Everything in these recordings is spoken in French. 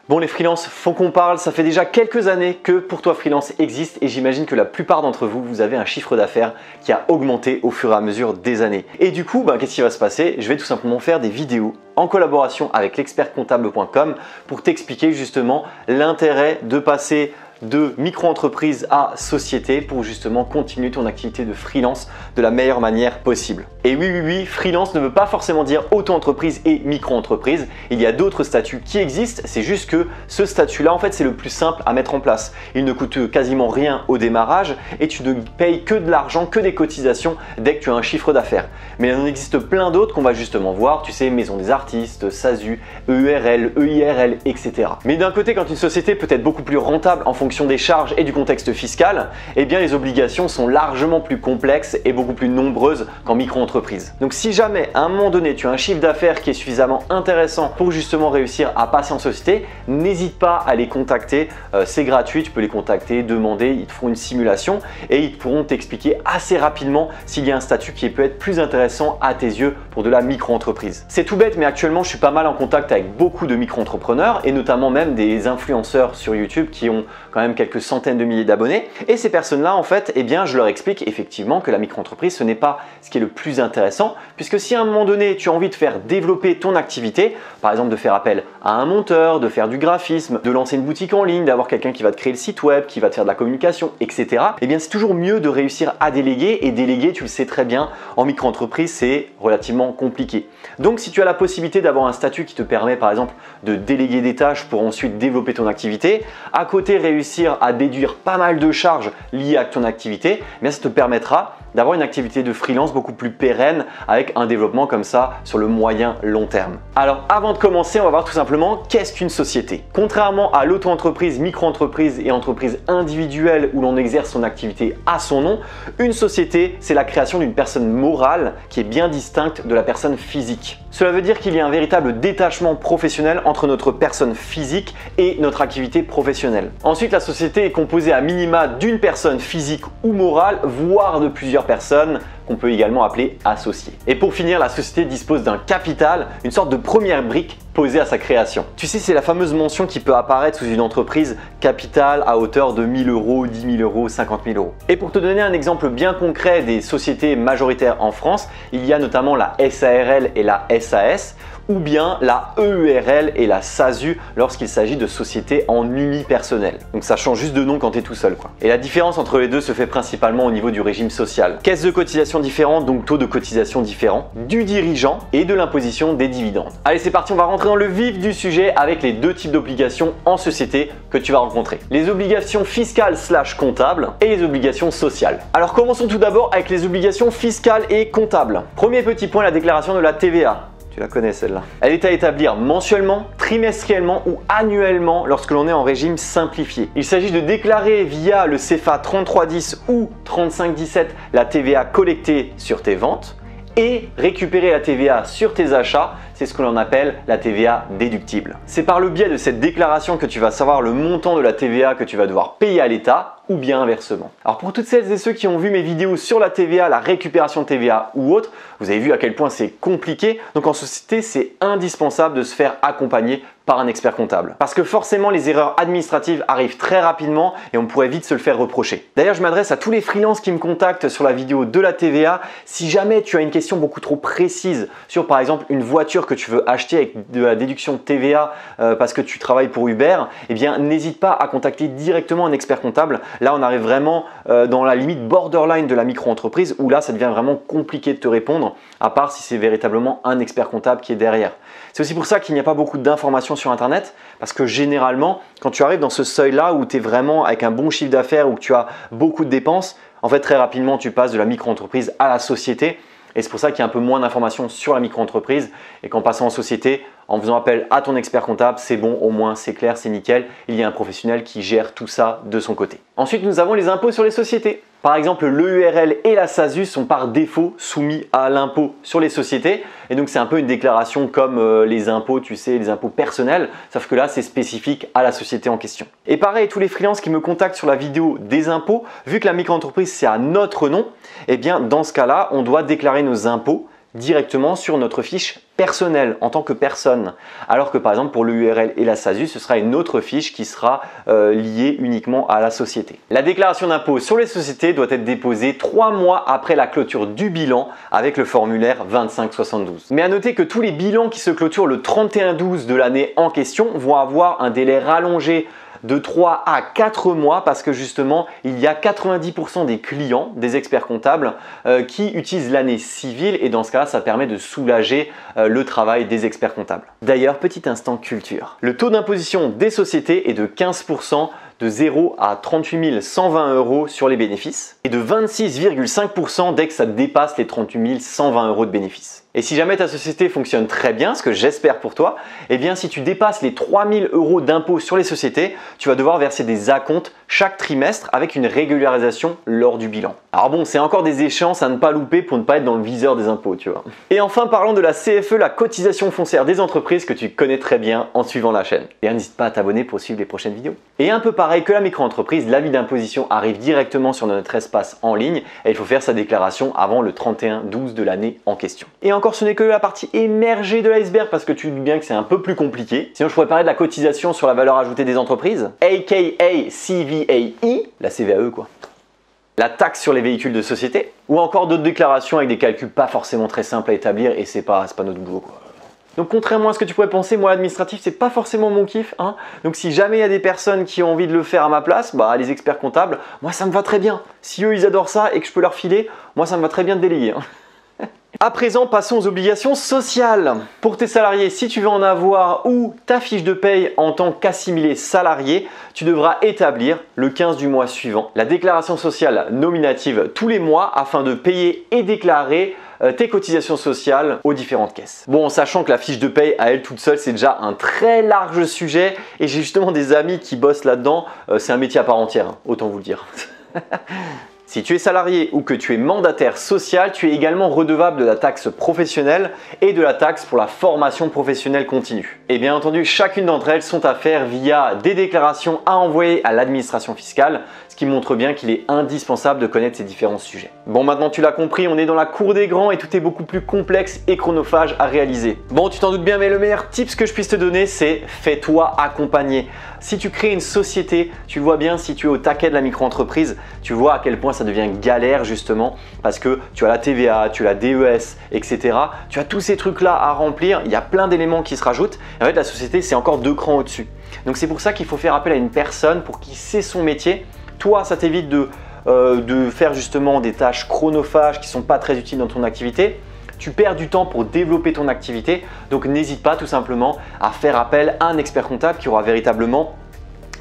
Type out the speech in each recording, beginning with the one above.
Bon, les freelances, faut qu'on parle, ça fait déjà quelques années que Pour Toi Freelance existe et j'imagine que la plupart d'entre vous, vous avez un chiffre d'affaires qui a augmenté au fur et à mesure des années. Et du coup, qu'est-ce qui va se passer? Je vais tout simplement faire des vidéos en collaboration avec l'expertcomptable.com pour t'expliquer justement l'intérêt de passer de micro-entreprise à société pour justement continuer ton activité de freelance de la meilleure manière possible. Et oui, freelance ne veut pas forcément dire auto-entreprise et micro-entreprise. Il y a d'autres statuts qui existent, c'est juste que ce statut-là, en fait, c'est le plus simple à mettre en place. Il ne coûte quasiment rien au démarrage et tu ne payes que de l'argent, que des cotisations dès que tu as un chiffre d'affaires. Mais il en existe plein d'autres qu'on va justement voir, tu sais, maison des artistes, SASU, EURL, EIRL, etc. Mais d'un côté, quand une société peut être beaucoup plus rentable en fonction des charges et du contexte fiscal, eh bien les obligations sont largement plus complexes et beaucoup plus nombreuses qu'en micro-entreprise. Donc si jamais à un moment donné tu as un chiffre d'affaires qui est suffisamment intéressant pour justement réussir à passer en société, n'hésite pas à les contacter, c'est gratuit, tu peux les contacter, demander, ils te feront une simulation et ils pourront t'expliquer assez rapidement s'il y a un statut qui peut être plus intéressant à tes yeux pour de la micro-entreprise. C'est tout bête, mais actuellement je suis pas mal en contact avec beaucoup de micro-entrepreneurs et notamment même des influenceurs sur YouTube qui ont quand même quelques centaines de milliers d'abonnés. Et ces personnes-là, en fait, eh bien, je leur explique effectivement que la micro-entreprise, ce n'est pas ce qui est le plus intéressant, puisque si à un moment donné, tu as envie de faire développer ton activité, par exemple de faire appel à un monteur, de faire du graphisme, de lancer une boutique en ligne, d'avoir quelqu'un qui va te créer le site web, qui va te faire de la communication, etc. Eh bien, c'est toujours mieux de réussir à déléguer. Et déléguer, tu le sais très bien, en micro-entreprise, c'est relativement compliqué. Donc, si tu as la possibilité d'avoir un statut qui te permet, par exemple, de déléguer des tâches pour ensuite développer ton activité, à côté réussir à déduire pas mal de charges liées à ton activité, eh bien ça te permettra d'avoir une activité de freelance beaucoup plus pérenne avec un développement comme ça sur le moyen long terme. Alors avant de commencer, on va voir tout simplement qu'est-ce qu'une société. Contrairement à l'auto-entreprise, micro-entreprise et entreprise individuelle où l'on exerce son activité à son nom, une société, c'est la création d'une personne morale qui est bien distincte de la personne physique. Cela veut dire qu'il y a un véritable détachement professionnel entre notre personne physique et notre activité professionnelle. Ensuite, la société est composée à minima d'une personne physique ou morale, voire de plusieurs personnes qu'on peut également appeler associés. Et pour finir, la société dispose d'un capital, une sorte de première brique posée à sa création. Tu sais, c'est la fameuse mention qui peut apparaître sous une entreprise capital à hauteur de 1000 euros, 10 000 euros, 50 000 euros. Et pour te donner un exemple bien concret des sociétés majoritaires en France, il y a notamment la SARL et la SAS, ou bien la EURL et la SASU lorsqu'il s'agit de sociétés en unipersonnel. Donc ça change juste de nom quand tu es tout seul, quoi. Et la différence entre les deux se fait principalement au niveau du régime social. Caisse de cotisation différente, donc taux de cotisation différent, du dirigeant et de l'imposition des dividendes. Allez, c'est parti, on va rentrer dans le vif du sujet avec les deux types d'obligations en société que tu vas rencontrer. Les obligations fiscales / comptables et les obligations sociales. Alors commençons tout d'abord avec les obligations fiscales et comptables. Premier petit point, la déclaration de la TVA. Tu la connais celle-là. Elle est à établir mensuellement, trimestriellement ou annuellement lorsque l'on est en régime simplifié. Il s'agit de déclarer via le CFA 3310 ou 3517 la TVA collectée sur tes ventes et récupérer la TVA sur tes achats, c'est ce que l'on appelle la TVA déductible. C'est par le biais de cette déclaration que tu vas savoir le montant de la TVA que tu vas devoir payer à l'État ou bien inversement. Alors pour toutes celles et ceux qui ont vu mes vidéos sur la TVA, la récupération de TVA ou autre, vous avez vu à quel point c'est compliqué. Donc en société, c'est indispensable de se faire accompagner par un expert comptable. Parce que forcément, les erreurs administratives arrivent très rapidement et on pourrait vite se le faire reprocher. D'ailleurs, je m'adresse à tous les freelances qui me contactent sur la vidéo de la TVA. Si jamais tu as une question beaucoup trop précise sur par exemple une voiture que tu veux acheter avec de la déduction de TVA parce que tu travailles pour Uber, eh bien n'hésite pas à contacter directement un expert comptable. Là, on arrive vraiment dans la limite borderline de la micro-entreprise où là, ça devient vraiment compliqué de te répondre, à part si c'est véritablement un expert comptable qui est derrière. C'est aussi pour ça qu'il n'y a pas beaucoup d'informations sur Internet, parce que généralement, quand tu arrives dans ce seuil-là où tu es vraiment avec un bon chiffre d'affaires, où tu as beaucoup de dépenses, en fait, très rapidement, tu passes de la micro-entreprise à la société. Et c'est pour ça qu'il y a un peu moins d'informations sur la micro-entreprise et qu'en passant en société, en faisant appel à ton expert comptable, c'est bon, au moins c'est clair, c'est nickel. Il y a un professionnel qui gère tout ça de son côté. Ensuite, nous avons les impôts sur les sociétés. Par exemple, l'EURL et la SASU sont par défaut soumis à l'impôt sur les sociétés. Et donc, c'est un peu une déclaration comme les impôts, tu sais, les impôts personnels. Sauf que là, c'est spécifique à la société en question. Et pareil, tous les freelances qui me contactent sur la vidéo des impôts, vu que la micro-entreprise, c'est à notre nom, eh bien, dans ce cas-là, on doit déclarer nos impôts directement sur notre fiche personnel en tant que personne, alors que par exemple pour le URL et la SASU, ce sera une autre fiche qui sera liée uniquement à la société. La déclaration d'impôt sur les sociétés doit être déposée 3 mois après la clôture du bilan avec le formulaire 2572. Mais à noter que tous les bilans qui se clôturent le 31/12 de l'année en question vont avoir un délai rallongé de 3 à 4 mois parce que justement il y a 90% des clients, des experts comptables qui utilisent l'année civile et dans ce cas-là ça permet de soulager le travail des experts comptables. D'ailleurs, petit instant culture. Le taux d'imposition des sociétés est de 15% de 0 à 38 120 € sur les bénéfices et de 26,5% dès que ça dépasse les 38 120 € de bénéfices. Et si jamais ta société fonctionne très bien, ce que j'espère pour toi, eh bien si tu dépasses les 3000 € d'impôt sur les sociétés, tu vas devoir verser des acomptes chaque trimestre avec une régularisation lors du bilan. Alors bon, c'est encore des échéances à ne pas louper pour ne pas être dans le viseur des impôts, tu vois. Et enfin, parlons de la CFE, la cotisation foncière des entreprises que tu connais très bien en suivant la chaîne. Et n'hésite pas à t'abonner pour suivre les prochaines vidéos. Et un peu pareil que la micro-entreprise, l'avis d'imposition arrive directement sur notre espace en ligne et il faut faire sa déclaration avant le 31/12 de l'année en question. Et encore, ce n'est que la partie émergée de l'iceberg parce que tu te dis bien que c'est un peu plus compliqué. Sinon, je pourrais parler de la cotisation sur la valeur ajoutée des entreprises, aka CVAE, la CVAE quoi. La taxe sur les véhicules de société, ou encore d'autres déclarations avec des calculs pas forcément très simples à établir et c'est pas notre boulot quoi. Donc contrairement à ce que tu pourrais penser, moi l'administratif c'est pas forcément mon kiff, hein. Donc si jamais il y a des personnes qui ont envie de le faire à ma place, bah les experts comptables, moi ça me va très bien. Si eux ils adorent ça et que je peux leur filer, moi ça me va très bien de déléguer, hein. À présent, passons aux obligations sociales. Pour tes salariés, si tu veux en avoir ou ta fiche de paye en tant qu'assimilé salarié, tu devras établir le 15 du mois suivant la déclaration sociale nominative tous les mois afin de payer et déclarer tes cotisations sociales aux différentes caisses. Bon, sachant que la fiche de paye à elle toute seule, c'est déjà un très large sujet et j'ai justement des amis qui bossent là-dedans. C'est un métier à part entière, hein, autant vous le dire. Si tu es salarié ou que tu es mandataire social, tu es également redevable de la taxe professionnelle et de la taxe pour la formation professionnelle continue. Et bien entendu, chacune d'entre elles sont à faire via des déclarations à envoyer à l'administration fiscale, ce qui montre bien qu'il est indispensable de connaître ces différents sujets. Bon, maintenant tu l'as compris, on est dans la cour des grands et tout est beaucoup plus complexe et chronophage à réaliser. Bon, tu t'en doutes bien, mais le meilleur tips que je puisse te donner, c'est fais-toi accompagner. Si tu crées une société, tu vois bien, si tu es au taquet de la micro-entreprise, tu vois à quel point ça devient galère justement parce que tu as la TVA, tu as la DES, etc. Tu as tous ces trucs-là à remplir, il y a plein d'éléments qui se rajoutent. En fait, la société, c'est encore 2 crans au-dessus. Donc c'est pour ça qu'il faut faire appel à une personne pour qui sait son métier. Toi, ça t'évite de faire justement des tâches chronophages qui ne sont pas très utiles dans ton activité. Tu perds du temps pour développer ton activité, donc n'hésite pas tout simplement à faire appel à un expert comptable qui aura véritablement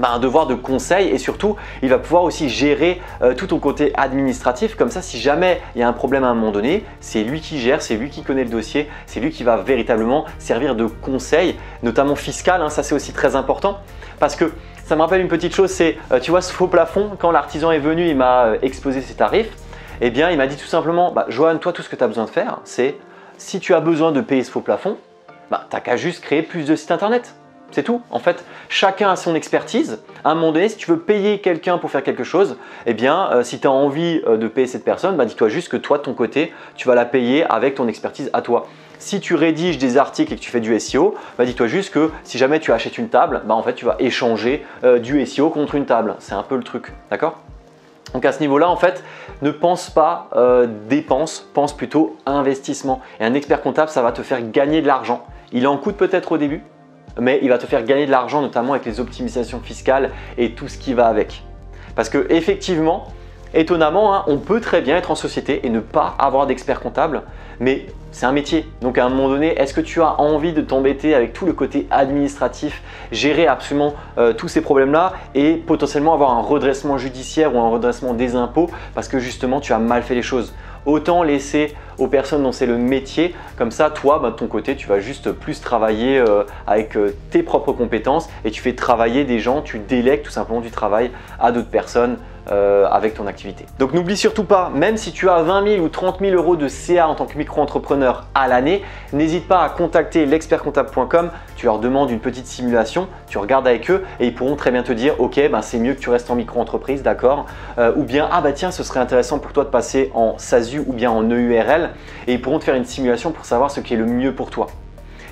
un devoir de conseil et surtout il va pouvoir aussi gérer tout ton côté administratif. Comme ça, si jamais il y a un problème à un moment donné, c'est lui qui gère, c'est lui qui connaît le dossier, c'est lui qui va véritablement servir de conseil, notamment fiscal, hein, ça c'est aussi très important parce que ça me rappelle une petite chose, c'est tu vois ce faux plafond, quand l'artisan est venu, il m'a exposé ses tarifs. Eh bien, il m'a dit tout simplement, Johan, toi, tout ce que tu as besoin de faire, c'est si tu as besoin de payer ce faux plafond, tu n'as qu'à juste créer plus de sites internet. C'est tout. En fait, chacun a son expertise. À un moment donné, si tu veux payer quelqu'un pour faire quelque chose, eh bien, si tu as envie de payer cette personne, dis-toi juste que toi, de ton côté, tu vas la payer avec ton expertise à toi. Si tu rédiges des articles et que tu fais du SEO, dis-toi juste que si jamais tu achètes une table, en fait, tu vas échanger du SEO contre une table. C'est un peu le truc, d'accord ? Donc à ce niveau-là, en fait, ne pense pas dépense, pense plutôt investissement. Et un expert comptable, ça va te faire gagner de l'argent. Il en coûte peut-être au début, mais il va te faire gagner de l'argent, notamment avec les optimisations fiscales et tout ce qui va avec. Parce que effectivement, étonnamment, on peut très bien être en société et ne pas avoir d'expert comptable, mais c'est un métier. Donc à un moment donné, est-ce que tu as envie de t'embêter avec tout le côté administratif, gérer absolument tous ces problèmes-là et potentiellement avoir un redressement judiciaire ou un redressement des impôts parce que justement tu as mal fait les choses? Autant laisser aux personnes dont c'est le métier, comme ça toi de ton côté tu vas juste plus travailler avec tes propres compétences et tu fais travailler des gens, tu délègues tout simplement du travail à d'autres personnes avec ton activité. Donc n'oublie surtout pas, même si tu as 20 000 ou 30 000 € de CA en tant que micro-entrepreneur à l'année, n'hésite pas à contacter l'expertcomptable.com, tu leur demandes une petite simulation, tu regardes avec eux et ils pourront très bien te dire ok, c'est mieux que tu restes en micro-entreprise, d'accord, ou bien tiens, ce serait intéressant pour toi de passer en SASU ou bien en EURL et ils pourront te faire une simulation pour savoir ce qui est le mieux pour toi.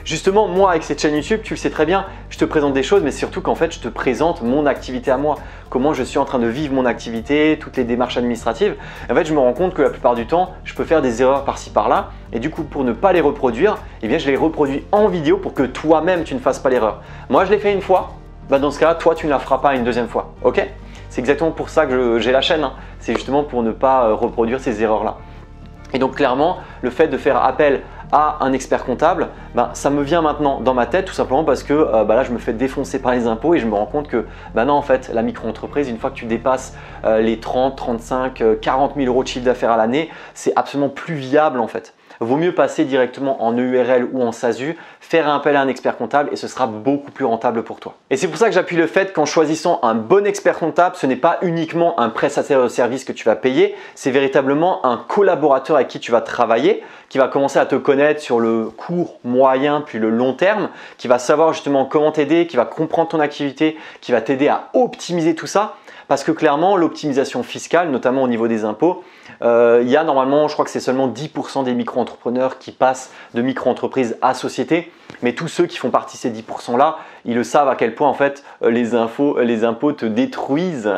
Justement, moi avec cette chaîne YouTube, tu le sais très bien, je te présente des choses, mais surtout qu'en fait je te présente mon activité à moi, comment je suis en train de vivre mon activité, toutes les démarches administratives. En fait, je me rends compte que la plupart du temps, je peux faire des erreurs par-ci par-là, et du coup pour ne pas les reproduire, eh bien je les reproduis en vidéo pour que toi-même tu ne fasses pas l'erreur. Moi je l'ai fait une fois, dans ce cas-là, toi tu ne la feras pas une deuxième fois, ok? C'est exactement pour ça que j'ai la chaîne, hein. C'est justement pour ne pas reproduire ces erreurs-là. Et donc clairement, le fait de faire appel à un expert comptable, ça me vient maintenant dans ma tête tout simplement parce que là je me fais défoncer par les impôts et je me rends compte que non, en fait la micro-entreprise, une fois que tu dépasses les 30, 35, 40 000 euros de chiffre d'affaires à l'année, c'est absolument plus viable en fait. Vaut mieux passer directement en EURL ou en SASU, faire appel à un expert comptable et ce sera beaucoup plus rentable pour toi. Et c'est pour ça que j'appuie le fait qu'en choisissant un bon expert comptable, ce n'est pas uniquement un prestataire de service que tu vas payer, c'est véritablement un collaborateur avec qui tu vas travailler, qui va commencer à te connaître sur le court, moyen puis le long terme, qui va savoir justement comment t'aider, qui va comprendre ton activité, qui va t'aider à optimiser tout ça. Parce que clairement, l'optimisation fiscale, notamment au niveau des impôts, il y a normalement, je crois que c'est seulement 10% des micro-entrepreneurs qui passent de micro-entreprise à société. Mais tous ceux qui font partie de ces 10% là, ils le savent à quel point en fait les impôts te détruisent.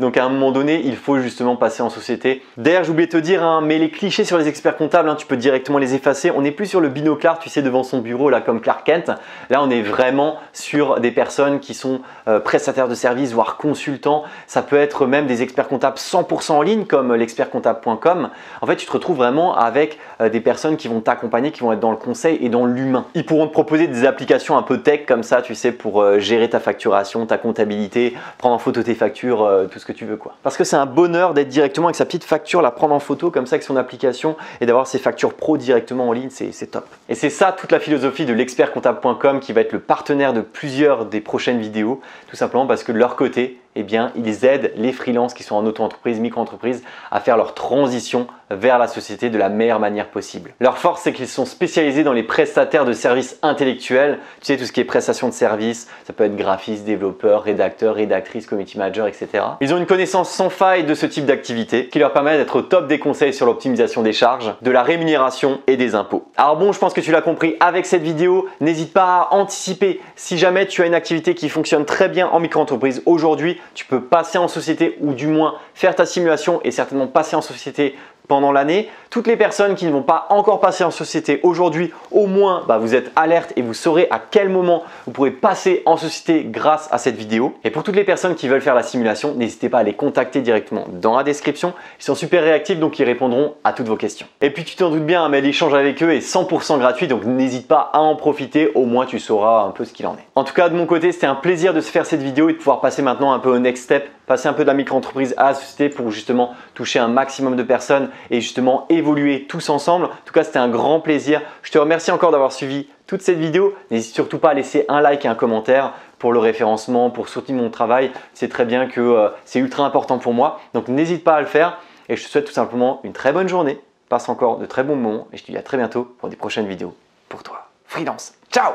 Donc à un moment donné, il faut justement passer en société. D'ailleurs, j'ai oublié de te dire, hein, mais les clichés sur les experts comptables, tu peux directement les effacer. On n'est plus sur le binoclard, tu sais, devant son bureau là comme Clark Kent. Là, on est vraiment sur des personnes qui sont prestataires de services, voire consultants. Ça peut être même des experts comptables 100% en ligne comme l'expertcomptable.com. En fait, tu te retrouves vraiment avec des personnes qui vont t'accompagner, qui vont être dans le conseil et dans l'humain. Ils pourront te proposer des applications un peu tech comme ça, tu sais, pour gérer ta facturation, ta comptabilité, prendre en photo tes factures, tout ce que tu veux quoi. Parce que c'est un bonheur d'être directement avec sa petite facture, la prendre en photo comme ça avec son application et d'avoir ses factures pro directement en ligne, c'est top. Et c'est ça toute la philosophie de l'expertcomptable.com qui va être le partenaire de plusieurs des prochaines vidéos, tout simplement parce que de leur côté, eh bien, ils aident les freelances qui sont en auto-entreprise, micro-entreprise à faire leur transition vers la société de la meilleure manière possible. Leur force, c'est qu'ils sont spécialisés dans les prestataires de services intellectuels. Tu sais, tout ce qui est prestation de services, ça peut être graphiste, développeur, rédacteur, rédactrice, community manager, etc. Ils ont une connaissance sans faille de ce type d'activité qui leur permet d'être au top des conseils sur l'optimisation des charges, de la rémunération et des impôts. Alors bon, je pense que tu l'as compris avec cette vidéo. N'hésite pas à anticiper si jamais tu as une activité qui fonctionne très bien en micro-entreprise aujourd'hui. Tu peux passer en société ou du moins faire ta simulation et certainement passer en société pendant l'année. Toutes les personnes qui ne vont pas encore passer en société aujourd'hui, au moins vous êtes alerte et vous saurez à quel moment vous pourrez passer en société grâce à cette vidéo. Et pour toutes les personnes qui veulent faire la simulation, n'hésitez pas à les contacter directement dans la description. Ils sont super réactifs donc ils répondront à toutes vos questions. Et puis tu t'en doutes bien, mais l'échange avec eux est 100% gratuit donc n'hésite pas à en profiter, au moins tu sauras un peu ce qu'il en est. En tout cas de mon côté, c'était un plaisir de se faire cette vidéo et de pouvoir passer maintenant un peu au next step, passer un peu de la micro-entreprise à la société pour justement toucher un maximum de personnes et justement évoluer tous ensemble. En tout cas, c'était un grand plaisir. Je te remercie encore d'avoir suivi toute cette vidéo. N'hésite surtout pas à laisser un like et un commentaire pour le référencement, pour soutenir mon travail. C'est très bien que c'est ultra important pour moi. Donc n'hésite pas à le faire et je te souhaite tout simplement une très bonne journée. Passe encore de très bons moments et je te dis à très bientôt pour des prochaines vidéos pour toi. Freelance. Ciao!